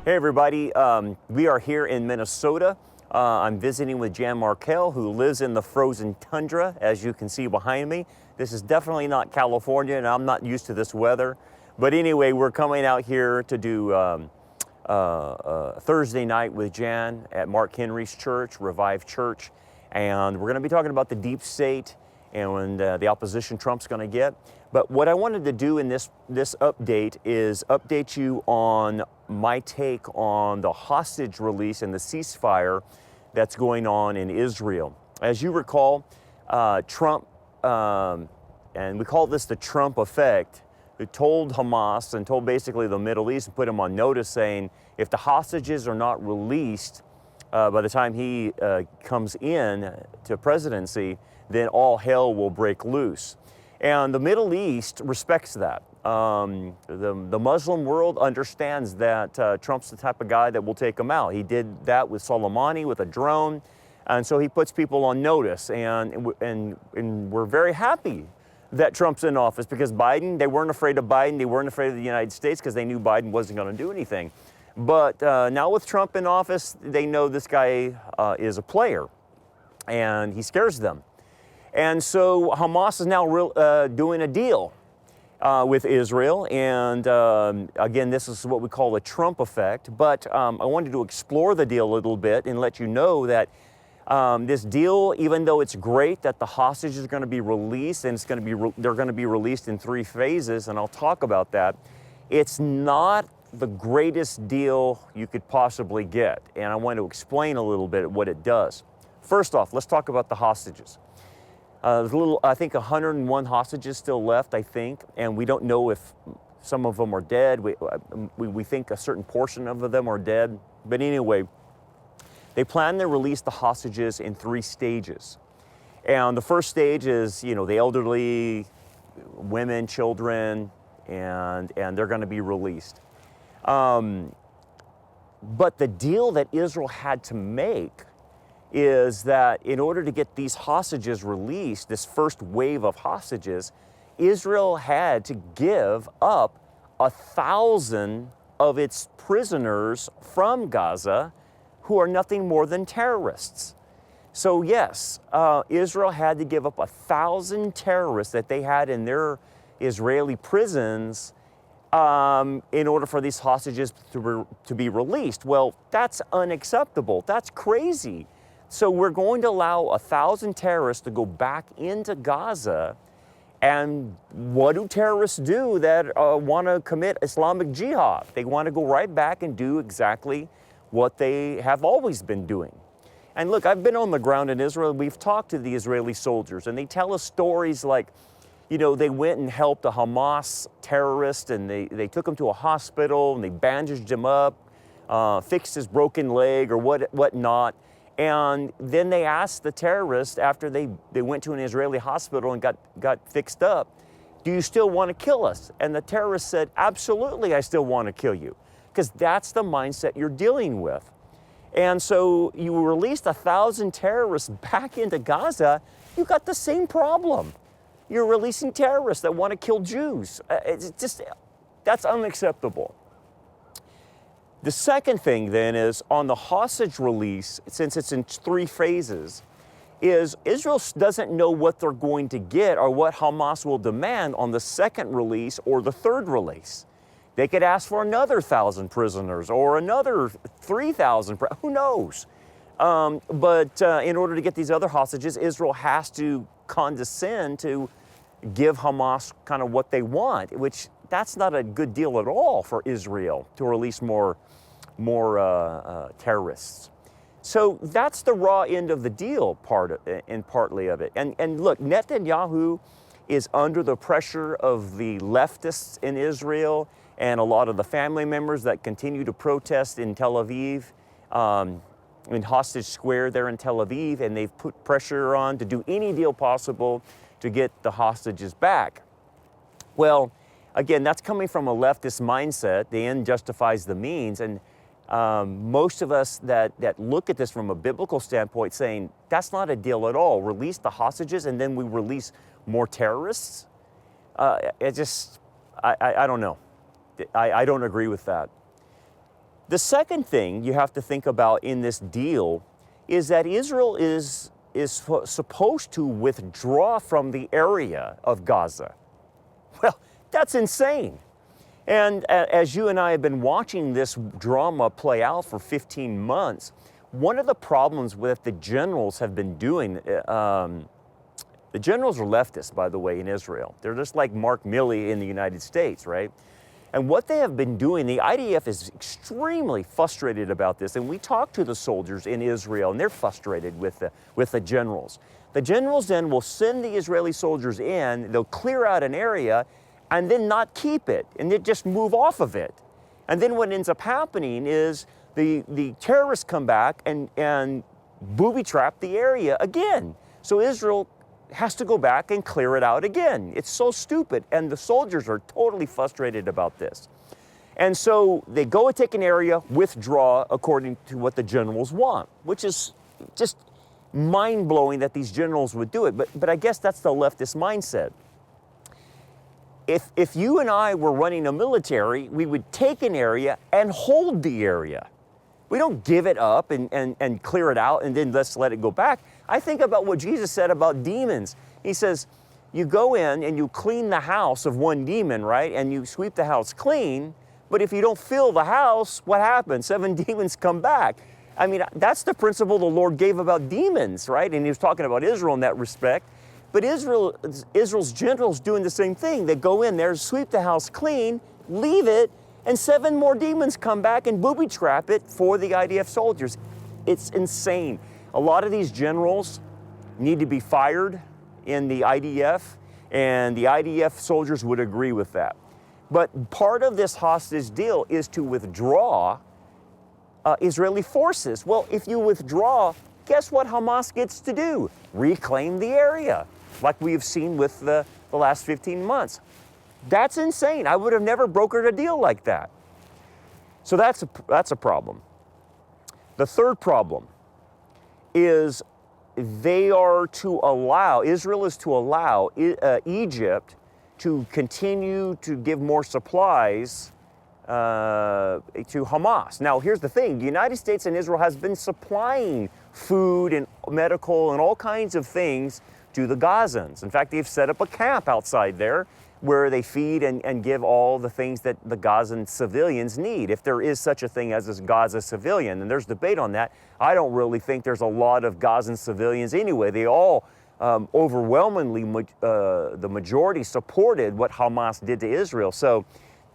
Hey everybody, we are here in Minnesota. I'm visiting with Jan Markell, who lives in the frozen tundra, as you can see behind me. This is definitely not California, and I'm not used to this weather. But anyway, we're coming out here to do Thursday night with Jan at Mark Henry's church, Revive Church. And we're going to be talking about the deep state and the opposition Trump's going to get. But what I wanted to do in this update is update you on my take on the hostage release and the ceasefire that's going on in Israel. As you recall, Trump, and we call this the Trump effect, who told Hamas and told basically the Middle East and put them on notice saying, if the hostages are not released by the time he comes in to presidency, then all hell will break loose. And the Middle East respects that. The Muslim world understands that Trump's the type of guy that will take them out. He did that with Soleimani with a drone, and so he puts people on notice. And we're very happy that Trump's in office, because Biden, they weren't afraid of Biden, they weren't afraid of the United States because they knew Biden wasn't going to do anything. But now with Trump in office, they know this guy is a player, and he scares them. And so Hamas is now doing a deal with Israel. And again, this is what we call a Trump effect. But I wanted to explore the deal a little bit and let you know that this deal, even though it's great that the hostages are going to be released, and it's going to be they're going to be released in 3 phases, and I'll talk about that, it's not the greatest deal you could possibly get. And I want to explain a little bit what it does. First off, let's talk about the hostages. There's I think 101 hostages still left, I think, and we don't know if some of them are dead. We think a certain portion of them are dead. But anyway, they plan to release the hostages in 3 stages. And the first stage is, the elderly, women, children, and they're going to be released. But the deal that Israel had to make is that in order to get these hostages released, this first wave of hostages, Israel had to give up 1,000 of its prisoners from Gaza who are nothing more than terrorists. So yes, Israel had to give up 1,000 terrorists that they had in their Israeli prisons in order for these hostages to be released. Well, that's unacceptable. That's crazy. So we're going to allow 1,000 terrorists to go back into Gaza. And what do terrorists do that want to commit Islamic jihad? They want to go right back and do exactly what they have always been doing. And look, I've been on the ground in Israel. We've talked to the Israeli soldiers, and they tell us stories like, they went and helped a Hamas terrorist, and they took him to a hospital, and they bandaged him up, fixed his broken leg or whatnot. And then they asked the terrorist, after they went to an Israeli hospital and got fixed up, do you still want to kill us? And the terrorist said, absolutely, I still want to kill you, because that's the mindset you're dealing with. And so you released 1,000 terrorists back into Gaza, you got the same problem. You're releasing terrorists that want to kill Jews. That's unacceptable. The second thing then is on the hostage release, since it's in 3 phases, is Israel doesn't know what they're going to get or what Hamas will demand on the second release or the third release. They could ask for another 1,000 prisoners or another 3,000, who knows? But in order to get these other hostages, Israel has to condescend to give Hamas kind of what they want, which that's not a good deal at all for Israel to release more terrorists. So that's the raw end of the deal, partly of it. And look, Netanyahu is under the pressure of the leftists in Israel and a lot of the family members that continue to protest in Tel Aviv, in Hostage Square there in Tel Aviv, and they've put pressure on to do any deal possible to get the hostages back. Well, again, that's coming from a leftist mindset. The end justifies the means. And most of us that look at this from a biblical standpoint saying, that's not a deal at all. Release the hostages and then we release more terrorists. I don't know. I don't agree with that. The second thing you have to think about in this deal is that Israel is supposed to withdraw from the area of Gaza. Well, that's insane. And as you and I have been watching this drama play out for 15 months, one of the problems with the generals have been doing, the generals are leftists, by the way, in Israel. They're just like Mark Milley in the United States, right? And what they have been doing, the IDF is extremely frustrated about this. And we talk to the soldiers in Israel, and they're frustrated with the generals. The generals then will send the Israeli soldiers in, they'll clear out an area, and then not keep it, and then just move off of it. And then what ends up happening is the terrorists come back and booby trap the area again. So Israel has to go back and clear it out again. It's so stupid, and the soldiers are totally frustrated about this. And so they go and take an area, withdraw according to what the generals want, which is just mind-blowing that these generals would do it. But I guess that's the leftist mindset. If you and I were running a military, we would take an area and hold the area. We don't give it up and clear it out and then let's let it go back. I think about what Jesus said about demons. He says, you go in and you clean the house of one demon, right? And you sweep the house clean, but if you don't fill the house, what happens? 7 demons come back. I mean, that's the principle the Lord gave about demons, right? And he was talking about Israel in that respect. But Israel's generals doing the same thing. They go in there, sweep the house clean, leave it, and 7 more demons come back and booby trap it for the IDF soldiers. It's insane. A lot of these generals need to be fired in the IDF, and the IDF soldiers would agree with that. But part of this hostage deal is to withdraw Israeli forces. Well, if you withdraw, guess what Hamas gets to do? Reclaim the area, like we have seen with the last 15 months. That's insane. I would have never brokered a deal like that. So that's a problem. The third problem is Israel is to allow Egypt to continue to give more supplies to Hamas. Now, here's the thing. The United States and Israel has been supplying food and medical and all kinds of things to the Gazans. In fact, they've set up a camp outside there where they feed and give all the things that the Gazan civilians need, if there is such a thing as a Gaza civilian. And there's debate on that. I don't really think there's a lot of Gazan civilians anyway. They all overwhelmingly, the majority supported what Hamas did to Israel. So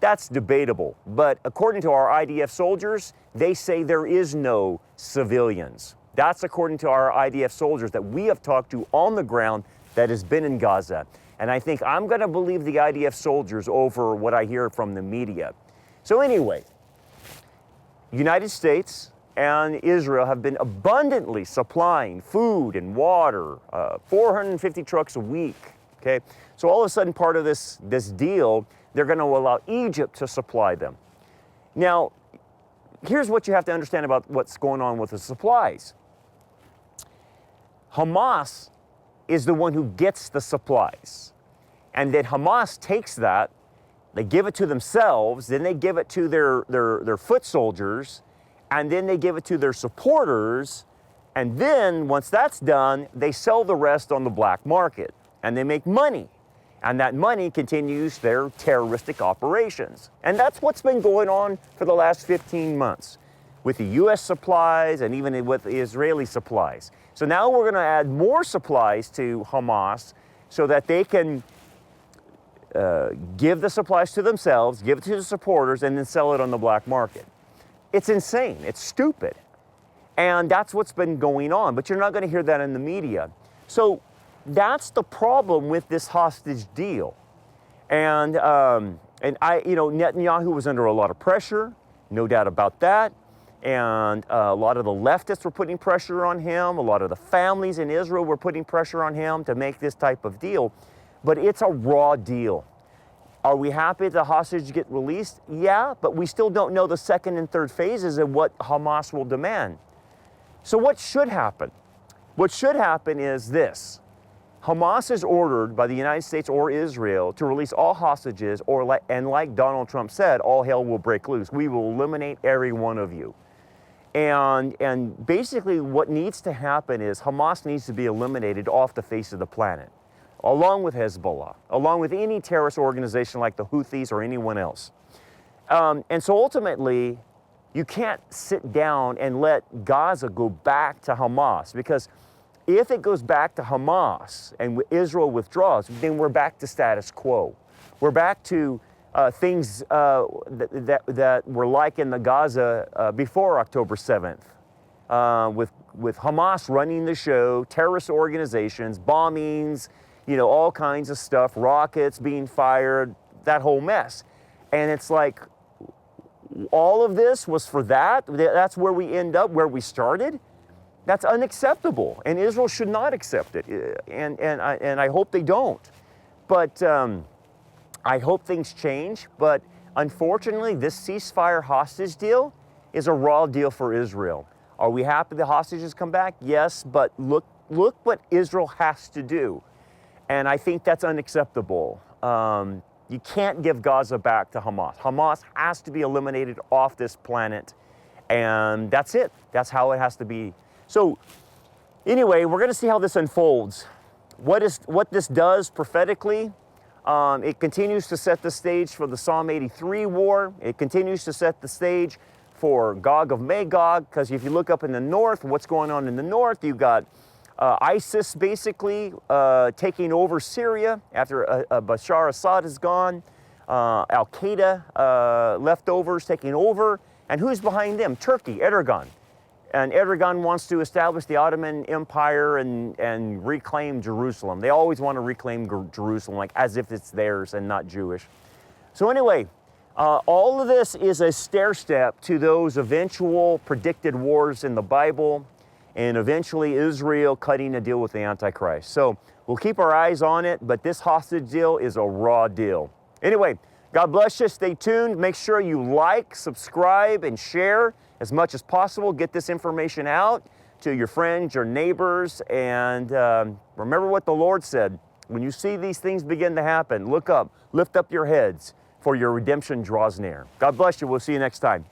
that's debatable. But according to our IDF soldiers, they say there is no civilians. That's according to our IDF soldiers that we have talked to on the ground that has been in Gaza. And I think I'm going to believe the IDF soldiers over what I hear from the media. So anyway, United States and Israel have been abundantly supplying food and water, 450 trucks a week, okay? So all of a sudden, part of this deal, they're going to allow Egypt to supply them. Now, here's what you have to understand about what's going on with the supplies. Hamas is the one who gets the supplies. And then Hamas takes that, they give it to themselves, then they give it to their foot soldiers, and then they give it to their supporters, and then once that's done, they sell the rest on the black market, and they make money. And that money continues their terroristic operations. And that's what's been going on for the last 15 months with the U.S. supplies and even with the Israeli supplies. So now we're going to add more supplies to Hamas so that they can give the supplies to themselves, give it to the supporters, and then sell it on the black market. It's insane. It's stupid. And that's what's been going on. But you're not going to hear that in the media. So that's the problem with this hostage deal. And Netanyahu was under a lot of pressure, no doubt about that. And a lot of the leftists were putting pressure on him. A lot of the families in Israel were putting pressure on him to make this type of deal. But it's a raw deal. Are we happy the hostage get released? Yeah, but we still don't know the second and third phases of what Hamas will demand. So what should happen? What should happen is this. Hamas is ordered by the United States or Israel to release all hostages, and like Donald Trump said, all hell will break loose. We will eliminate every one of you. And basically what needs to happen is Hamas needs to be eliminated off the face of the planet, along with Hezbollah, along with any terrorist organization like the Houthis or anyone else. And so ultimately, you can't sit down and let Gaza go back to Hamas, because if it goes back to Hamas and Israel withdraws, then we're back to status quo. We're back to things that were like in the Gaza before October 7th, with Hamas running the show, terrorist organizations, bombings, all kinds of stuff, rockets being fired, that whole mess. And it's like, all of this was for that? That's where we end up, where we started? That's unacceptable, and Israel should not accept it, and I hope they don't. But I hope things change, but unfortunately, this ceasefire hostage deal is a raw deal for Israel. Are we happy the hostages come back? Yes, but look what Israel has to do, and I think that's unacceptable. You can't give Gaza back to Hamas. Hamas has to be eliminated off this planet, and that's it. That's how it has to be. So anyway, we're going to see how this unfolds. What this does prophetically, it continues to set the stage for the Psalm 83 war. It continues to set the stage for Gog of Magog, because if you look up in the north, what's going on in the north, you've got ISIS basically taking over Syria after Bashar Assad is gone. Al-Qaeda leftovers taking over. And who's behind them? Turkey, Erdogan. And Erdogan wants to establish the Ottoman Empire and reclaim Jerusalem. They always want to reclaim Jerusalem, like as if it's theirs and not Jewish. So anyway, all of this is a stair step to those eventual predicted wars in the Bible, and eventually Israel cutting a deal with the Antichrist. So we'll keep our eyes on it, but this hostage deal is a raw deal. Anyway, God bless you. Stay tuned. Make sure you like, subscribe, and share as much as possible. Get this information out to your friends, your neighbors, and remember what the Lord said. When you see these things begin to happen, look up, lift up your heads, for your redemption draws near. God bless you. We'll see you next time.